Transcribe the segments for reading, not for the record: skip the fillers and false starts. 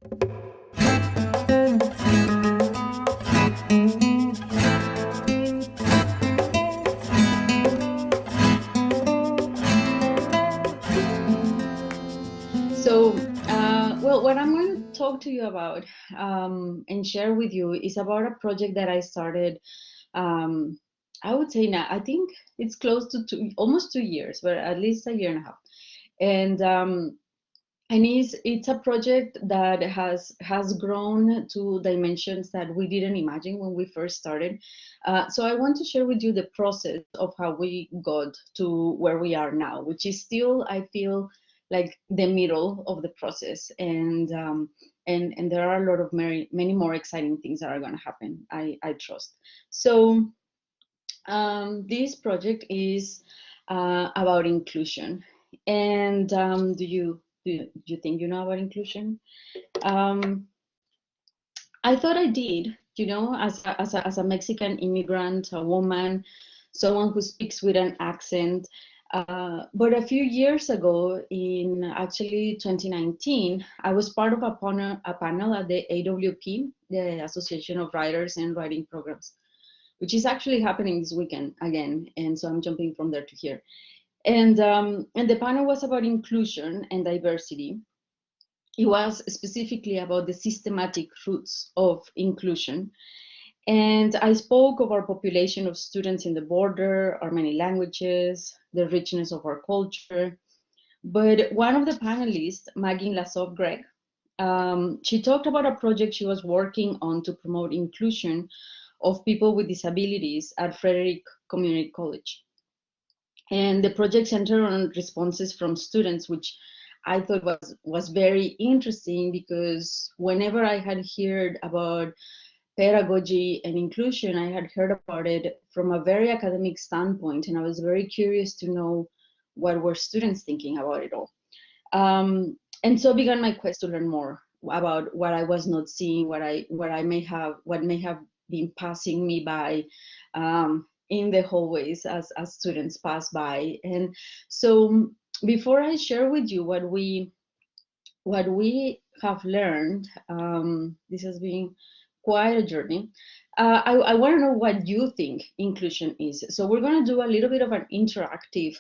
So, well, what I'm going to talk to you about and share with you is about a project that I started. Um, I would say now, I think it's close to almost 2 years, but at least a year and a half. And it's a project that has grown to dimensions that we didn't imagine when we first started. So I want to share with you the process of how we got to where we are now, which is still, I feel, like the middle of the process. And there are a lot of many more exciting things that are going to happen, I trust. So this project is about inclusion. And do you think you know about inclusion? Um, I thought I did, as a Mexican immigrant, a woman, someone who speaks with an accent. But a few years ago, in actually 2019, I was part of a panel at the AWP, the Association of Writers and Writing Programs, which is actually happening this weekend again. And so I'm jumping from there to here. And the panel was about inclusion and diversity. It was specifically about the systematic roots of inclusion. And I spoke of our population of students in the border, our many languages, the richness of our culture. But one of the panelists, Maggie Lasov-Gregg, she talked about a project she was working on to promote inclusion of people with disabilities at Frederick Community College. And the project centered on responses from students, which I thought was very interesting, because whenever I had heard about pedagogy and inclusion, I had heard about it from a very academic standpoint, and I was very curious to know what were students thinking about it all. And so began my quest to learn more about what I was not seeing, what may have been passing me by in the hallways as students pass by. And so before I share with you what we have learned, this has been quite a journey. I want to know what you think inclusion is. So we're going to do a little bit of an interactive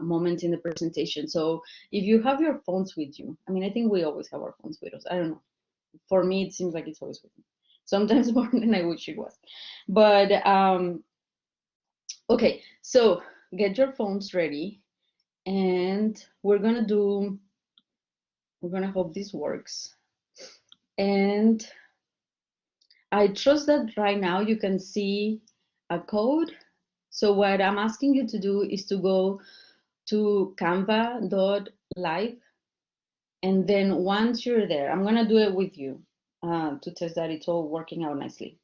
moment in the presentation. So if you have your phones with you, I mean, I think we always have our phones with us. I don't know. For me, it seems like it's always with me. Sometimes more than I wish it was. But okay, so get your phones ready, and we're going to hope this works. And I trust that right now you can see a code. So what I'm asking you to do is to go to canva.live. And then once you're there, I'm going to do it with you to test that it's all working out nicely.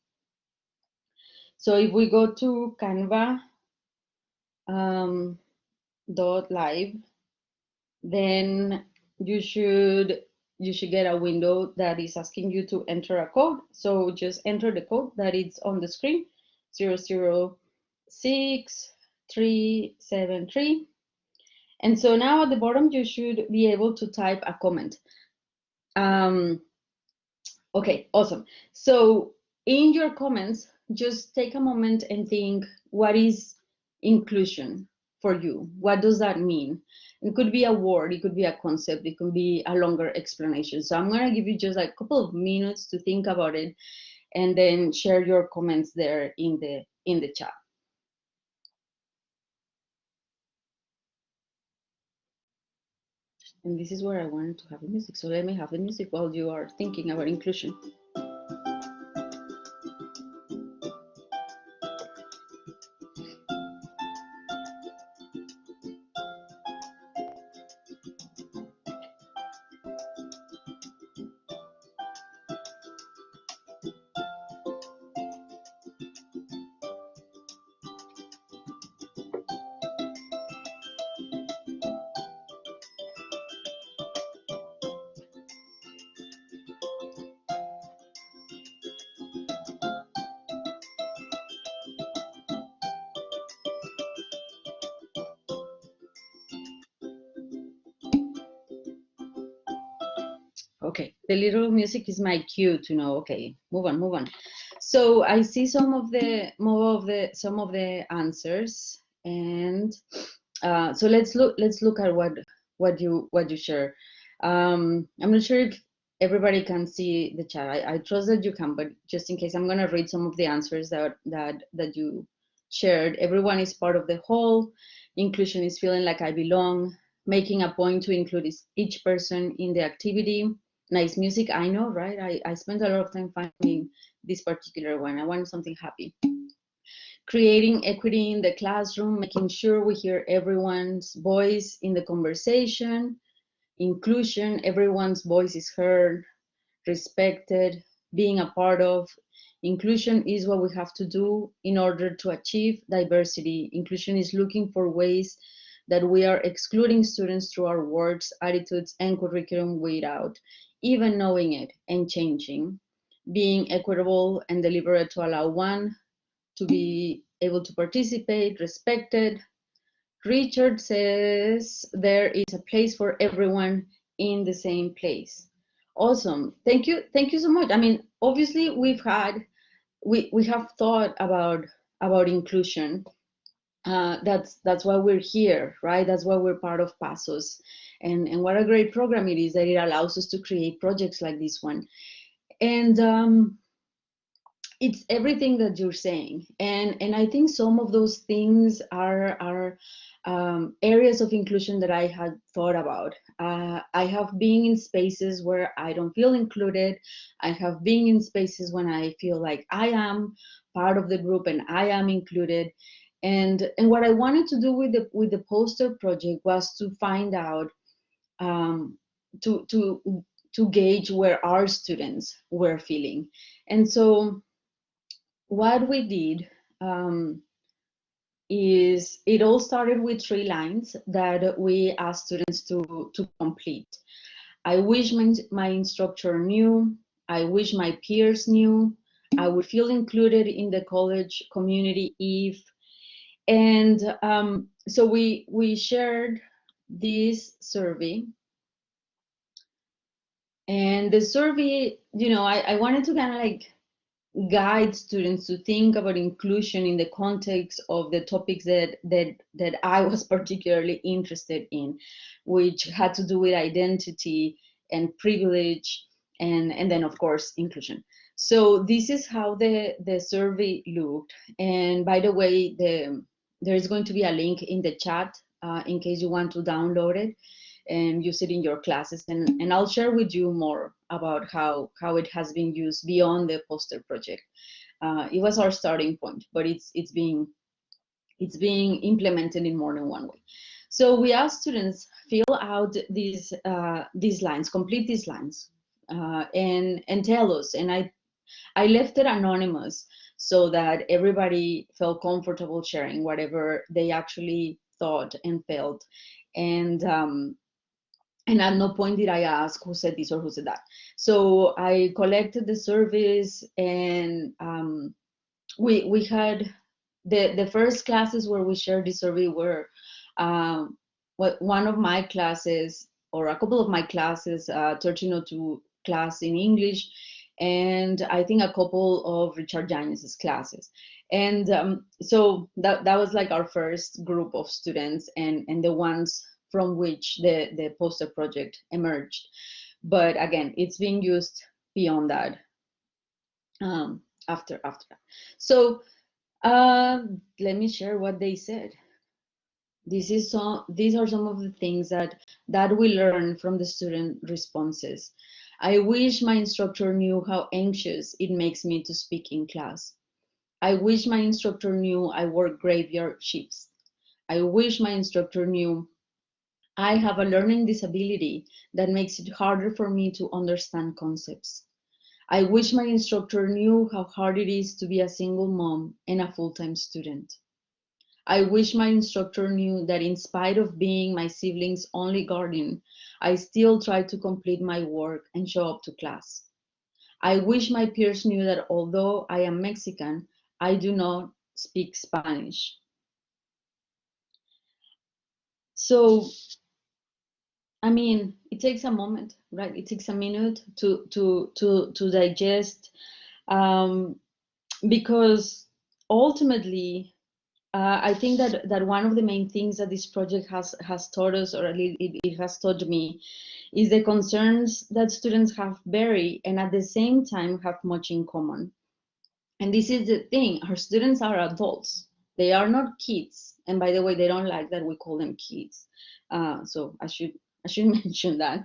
So if we go to canva.live, then you should get a window that is asking you to enter a code. So just enter the code that is on the screen, 006373. And so now at the bottom, you should be able to type a comment. Okay, awesome. So in your comments, just take a moment and think, what is inclusion for you? What does that mean? It could be a word, it could be a concept, it could be a longer explanation. So I'm going to give you just a couple of minutes to think about it, and then share your comments there in the chat. And this is where I wanted to have the music. So let me have the music while you are thinking about inclusion. Okay, the little music is my cue to know. Okay, move on, move on. So I see some of the answers, and so let's look at what you share. I'm not sure if everybody can see the chat. I trust that you can, but just in case, I'm gonna read some of the answers that you shared. Everyone is part of the whole. Inclusion is feeling like I belong. Making a point to include each person in the activity. Nice music, I know, right? I spent a lot of time finding this particular one. I want something happy. Creating equity in the classroom, making sure we hear everyone's voice in the conversation. Inclusion, everyone's voice is heard, respected, being a part of. Inclusion is what we have to do in order to achieve diversity. Inclusion is looking for ways that we are excluding students through our words, attitudes, and curriculum without even knowing it, and changing. Being equitable and deliberate to allow one to be able to participate, respected. Richard says there is a place for everyone in the same place. Awesome. Thank you so much. I mean, obviously we have thought about inclusion. That's why we're here, right? That's why we're part of Pasos. And what a great program it is that it allows us to create projects like this one. And it's everything that you're saying, and I think some of those things are areas of inclusion that I had thought about. I have been in spaces where I don't feel included. I have been in spaces when I feel like I am part of the group and I am included. And what I wanted to do with the poster project was to find out, um, to to gauge where our students were feeling. And so what we did, is it all started with 3 lines that we asked students to complete. I wish my instructor knew. I wish my peers knew. I would feel included in the college community if. And so we shared this survey. And the survey, I wanted to kind of like guide students to think about inclusion in the context of the topics that I was particularly interested in, which had to do with identity and privilege, and then of course inclusion. So this is how the survey looked. And by the way, there's going to be a link in the chat in case you want to download it and use it in your classes. And I'll share with you more about how it has been used beyond the poster project. It was our starting point, but it's being implemented in more than one way. So we asked students fill out these lines, complete these lines, and tell us. And I left it anonymous so that everybody felt comfortable sharing whatever they actually thought and felt. And at no point did I ask who said this or who said that. So I collected the surveys, and we had the first classes where we shared the survey were, one of my classes, or a couple of my classes, 1302 class in English, and I think a couple of Richard Yañez's classes. And so that was like our first group of students, and the ones from which the poster project emerged. But again, it's being used beyond that, after that. So let me share what they said. These are some of the things that we learned from the student responses. I wish my instructor knew how anxious it makes me to speak in class. I wish my instructor knew I work graveyard shifts. I wish my instructor knew I have a learning disability that makes it harder for me to understand concepts. I wish my instructor knew how hard it is to be a single mom and a full-time student. I wish my instructor knew that in spite of being my siblings' only guardian, I still try to complete my work and show up to class. I wish my peers knew that although I am Mexican, I do not speak Spanish. So I mean, it takes a moment, right? It takes a minute to digest, um, because ultimately, I think that one of the main things that this project has taught us, or at least it has taught me, is the concerns that students have vary and at the same time have much in common. And this is the thing, our students are adults. They are not kids. And by the way, they don't like that we call them kids. So I should mention that,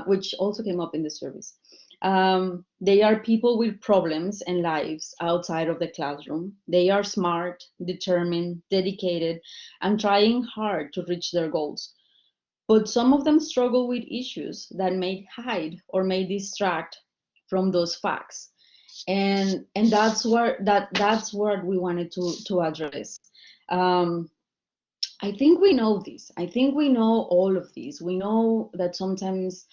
which also came up in the service. They are people with problems and lives outside of the classroom. They are smart, determined, dedicated, and trying hard to reach their goals. But some of them struggle with issues that may hide or may distract from those facts, and that's what we wanted to address. um, I think we know this. I think we know all of these. We know that sometimes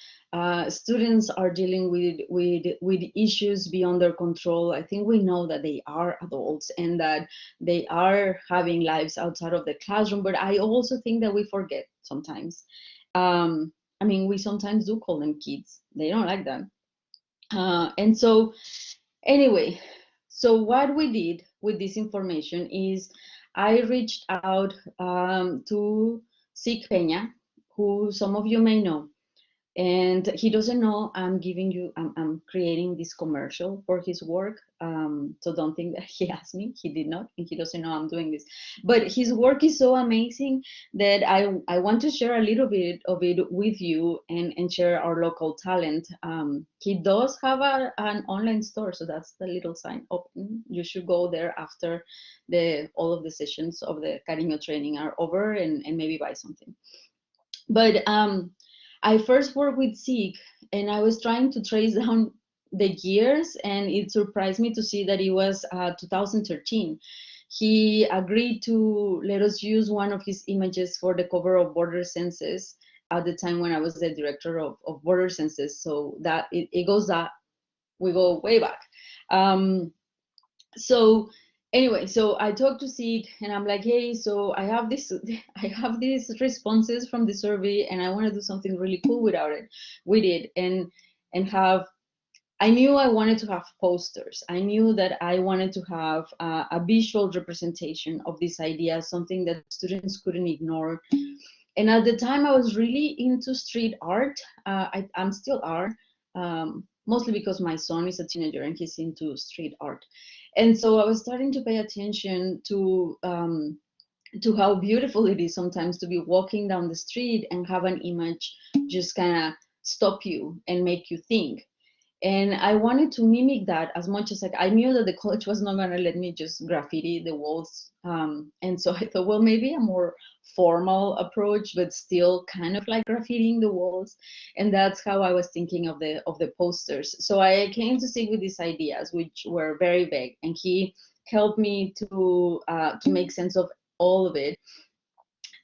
students are dealing with issues beyond their control. I think we know that they are adults and that they are having lives outside of the classroom. But I also think that we forget sometimes. I mean, we sometimes do call them kids. They don't like that. And so anyway, so what we did with this information is I reached out to Sig Peña, who some of you may know, and he doesn't know I'm creating this commercial for his work. So don't think that he asked me. He did not, and he doesn't know I'm doing this. But his work is so amazing that I want to share a little bit of it with you and share our local talent. He does have an online store, so that's the little sign open. You should go there after the all of the sessions of the Cariño training are over and maybe buy something. But I first worked with Zeke, and I was trying to trace down the years, and it surprised me to see that it was 2013. He agreed to let us use one of his images for the cover of Border Census at the time when I was the director of Border Census. So that it goes that we go way back. Um, so anyway, so I talked to Sid and I'm like, hey, so I have this I have these responses from the survey and I want to do something really cool with it and have I knew I wanted to have posters. I knew that I wanted to have a visual representation of this idea, something that students couldn't ignore. And at the time, I was really into street art. I'm still are, mostly because my son is a teenager and he's into street art. And so I was starting to pay attention to how beautiful it is sometimes to be walking down the street and have an image just kind of stop you and make you think. And I wanted to mimic that as much as I knew that the college was not going to let me just graffiti the walls. And so I thought, well, maybe a more formal approach, but still kind of like graffitiing the walls. And that's how I was thinking of the posters. So I came to stick with these ideas, which were very vague, and he helped me to make sense of all of it.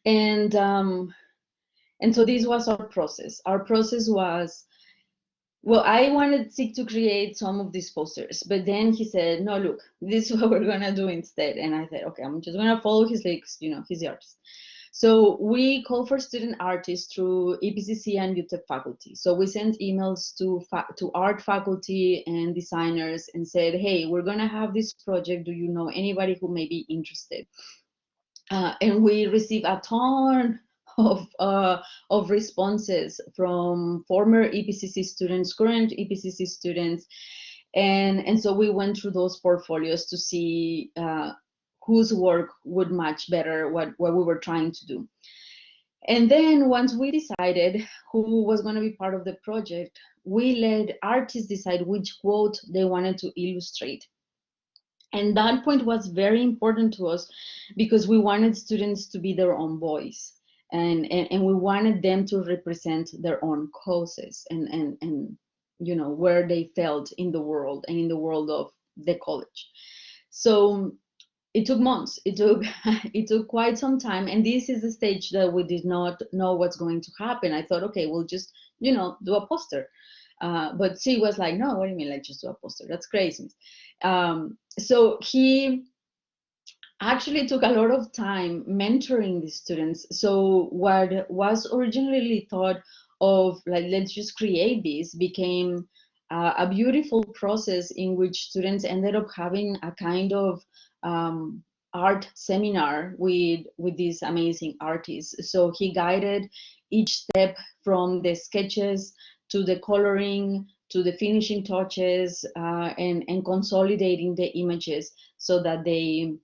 And and so this was our process. Our process was, well, I wanted Sig to create some of these posters, but then he said, no, look, this is what we're gonna do instead. And I said, okay, I'm just gonna follow his legs, he's the artist. So we call for student artists through EPCC and UTEP faculty. So we sent emails to art faculty and designers and said, hey, we're gonna have this project. Do you know anybody who may be interested? And we received a ton of responses from former EPCC students, current EPCC students, and so we went through those portfolios to see whose work would match better what we were trying to do. And then once we decided who was going to be part of the project, we let artists decide which quote they wanted to illustrate. And that point was very important to us because we wanted students to be their own voice, and we wanted them to represent their own causes and where they felt in the world and in the world of the college. So it took months. It took it took quite some time, and this is the stage that we did not know what's going to happen. I thought, okay, we'll just do a poster. But she was like, no, what do you mean, like just do a poster? That's crazy. So he actually took a lot of time mentoring the students. So what was originally thought of like, let's just create this, became a beautiful process in which students ended up having a kind of art seminar with these amazing artists. So he guided each step from the sketches to the coloring to the finishing touches, and consolidating the images so that they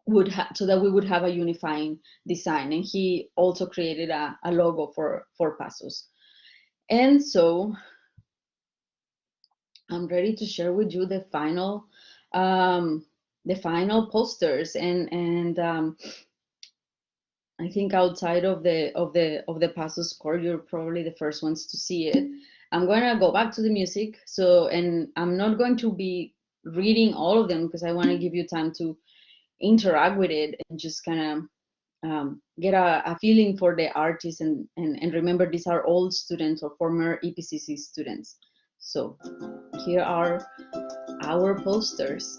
would so that we would have a unifying design. And he also created a logo for Pasos. And so I'm ready to share with you um, the final posters. And I think outside of the Pasos score, you're probably the first ones to see it. I'm gonna go back to the music. So, and I'm not going to be reading all of them because I want to give you time to interact with it and just kind of get a feeling for the artists, and remember, these are all students or former EPCC students. So here are our posters.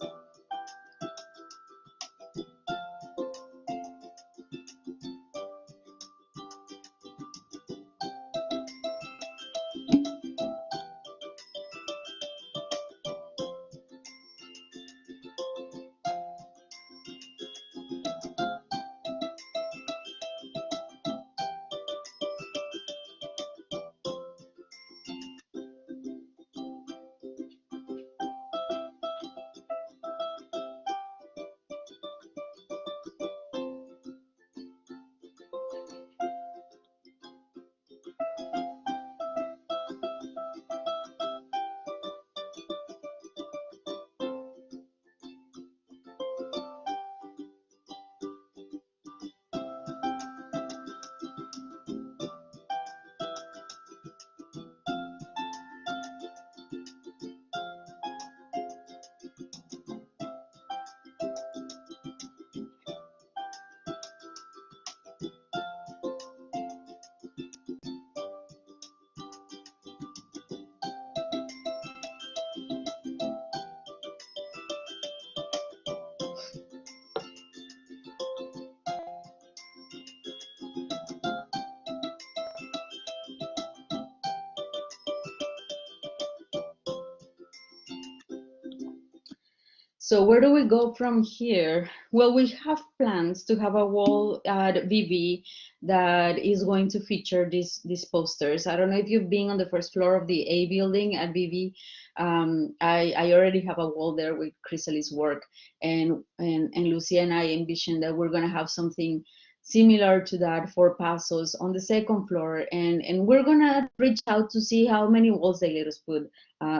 So where do we go from here? Well, we have plans to have a wall at VV that is going to feature these posters. I don't know if you've been on the first floor of the A building at VV. I already have a wall there with Chrysali's work, and Lucia and I envision that we're going to have something similar to that for Pasos on the second floor, and we're going to reach out to see how many walls they let us put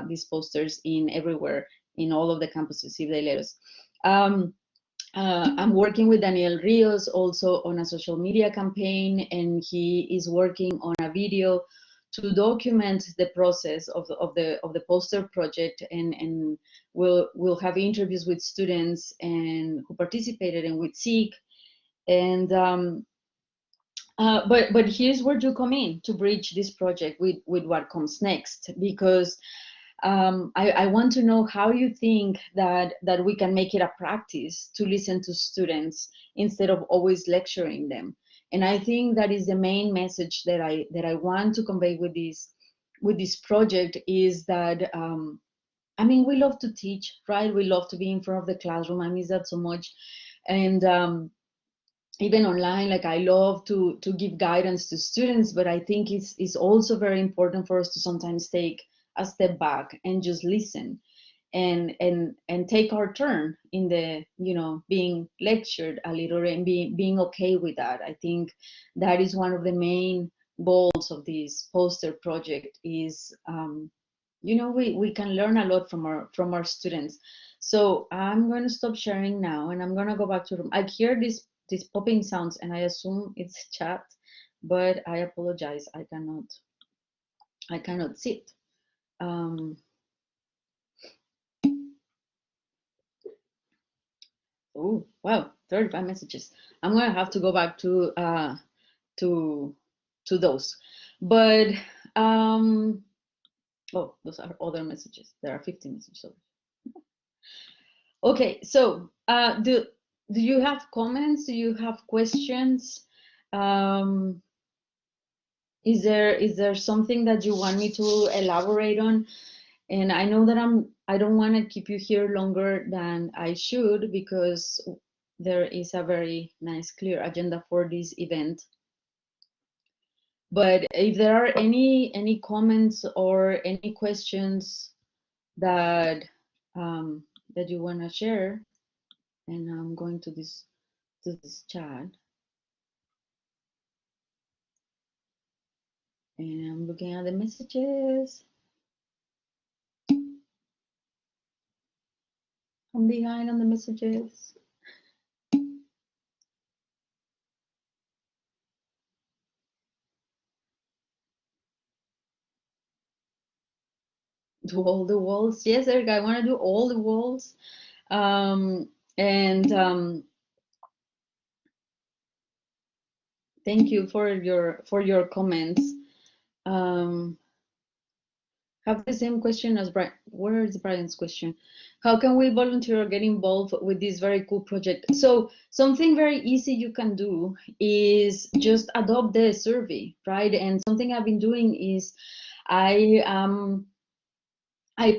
these posters in everywhere in all of the campuses if they let us. I'm working with Daniel Rios also on a social media campaign, and he is working on a video to document the process of the poster project, and we'll have interviews with students and who participated and with SEEK. And but here's where you come in to bridge this project with what comes next, because I want to know how you think that we can make it a practice to listen to students instead of always lecturing them. And I think that is the main message that I want to convey with this project, is that I mean, we love to teach, right? We love to be in front of the classroom. I miss that so much. And even online, like, I love to give guidance to students, but I think it's also very important for us to sometimes take a step back and just listen, and take our turn in the, being lectured a little, and being okay with that. I think that is one of the main goals of this poster project, is we can learn a lot from our students. So I'm going to stop sharing now, and I'm going to go back to room. I hear these popping sounds, and I assume it's chat, but I apologize. I cannot see it. Oh, wow, 35 messages. I'm gonna have to go back to those. But oh, those are other messages. There are 50 messages. Okay, so do you have comments? Do you have questions? Is there something that you want me to elaborate on? And I know that I don't want to keep you here longer than I should, because there is a very nice, clear agenda for this event. But if there are any comments or any questions that that you want to share, and I'm going to this chat, and I'm looking at the messages. I'm behind on the messages. Do all the walls? Yes, Eric, I want to do all the walls. Um, and thank you for your comments. Um, have the same question as Brian. Where is Brian's question? How can we volunteer or get involved with this very cool project? So something very easy you can do is just adopt the survey, right? And something I've been doing is I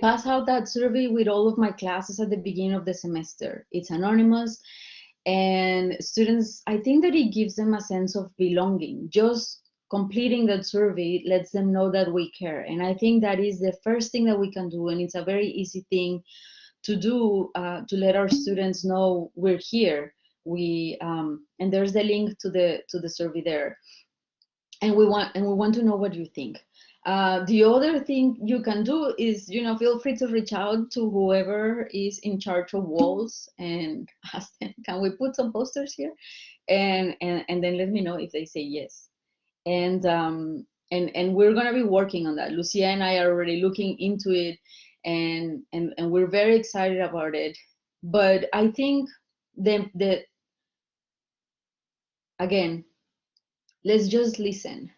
pass out that survey with all of my classes at the beginning of the semester. It's anonymous, and students, I think that it gives them a sense of belonging. Just completing that survey lets them know that we care. And I think that is the first thing that we can do. And it's a very easy thing to do, to let our students know we're here. And there's the link to the survey there, and we want to know what you think. The other thing you can do is, feel free to reach out to whoever is in charge of walls and ask them, can we put some posters here? And then let me know if they say yes. And we're gonna be working on that. Lucia and I are already looking into it, and we're very excited about it. But I think the again, let's just listen.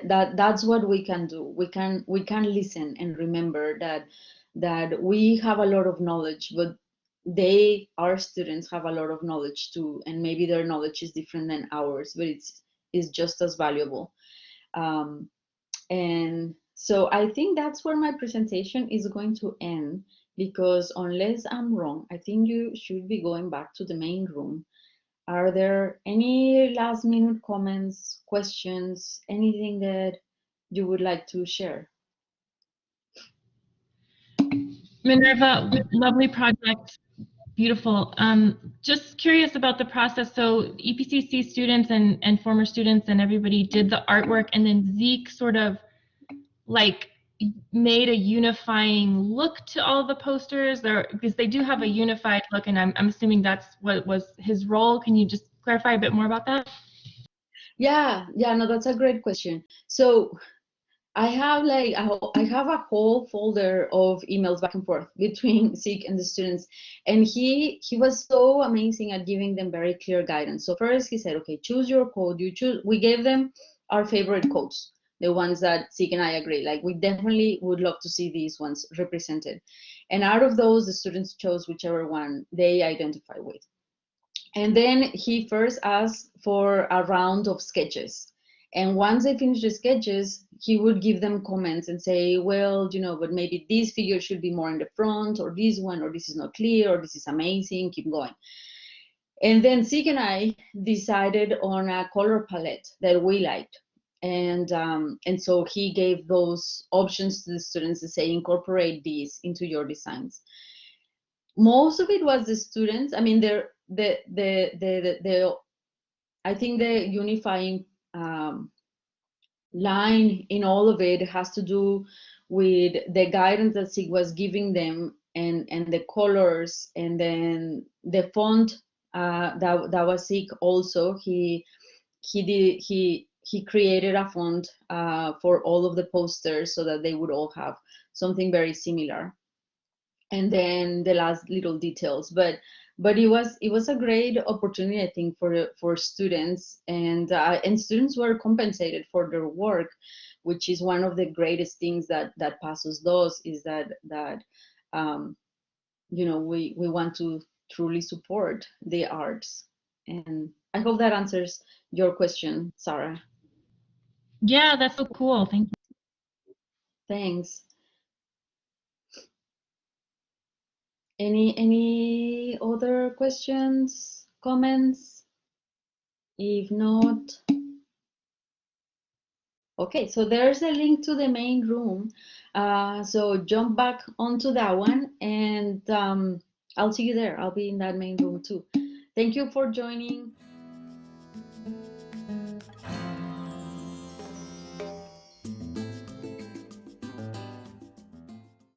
That's what we can do. We can listen and remember that we have a lot of knowledge, but our students have a lot of knowledge too, and maybe their knowledge is different than ours, but it's just as valuable. um, and so I think that's where my presentation is going to end, because unless I'm wrong, I think you should be going back to the main room. Are there any last minute comments, questions, anything that you would like to share? Minerva, lovely project, beautiful. Just curious about the process. So EPCC students and former students and everybody did the artwork, and then Zeke sort of like made a unifying look to all the posters there, because they do have a unified look, and I'm assuming that's what was his role. Can you just clarify a bit more about that? Yeah, no, that's a great question. So I have a whole folder of emails back and forth between SIG and the students, and he was so amazing at giving them very clear guidance. So first he said, okay, choose your code. We gave them our favorite codes, the ones that SIG and I agree. Like, we definitely would love to see these ones represented, and out of those, the students chose whichever one they identify with. And then he first asked for a round of sketches. And once they finished the sketches, he would give them comments and say, well, but maybe this figure should be more in the front, or this one, or this is not clear, or this is amazing, keep going. And then Sig and I decided on a color palette that we liked. And so he gave those options to the students to say, incorporate these into your designs. Most of it was the students. I mean, the I think the unifying line in all of it has to do with the guidance that SIG was giving them, and the colors, and then the font that was SIG also. He created a font for all of the posters so that they would all have something very similar, and then the last little details. But it was a great opportunity, I think, for students, and students were compensated for their work, which is one of the greatest things that Pasos does, is that we want to truly support the arts. And I hope that answers your question, Sarah. Yeah, that's so cool. Thank you. Thanks. Any other questions, comments? If not, okay, so there's a link to the main room. So jump back onto that one, and I'll see you there. I'll be in that main room too. Thank you for joining.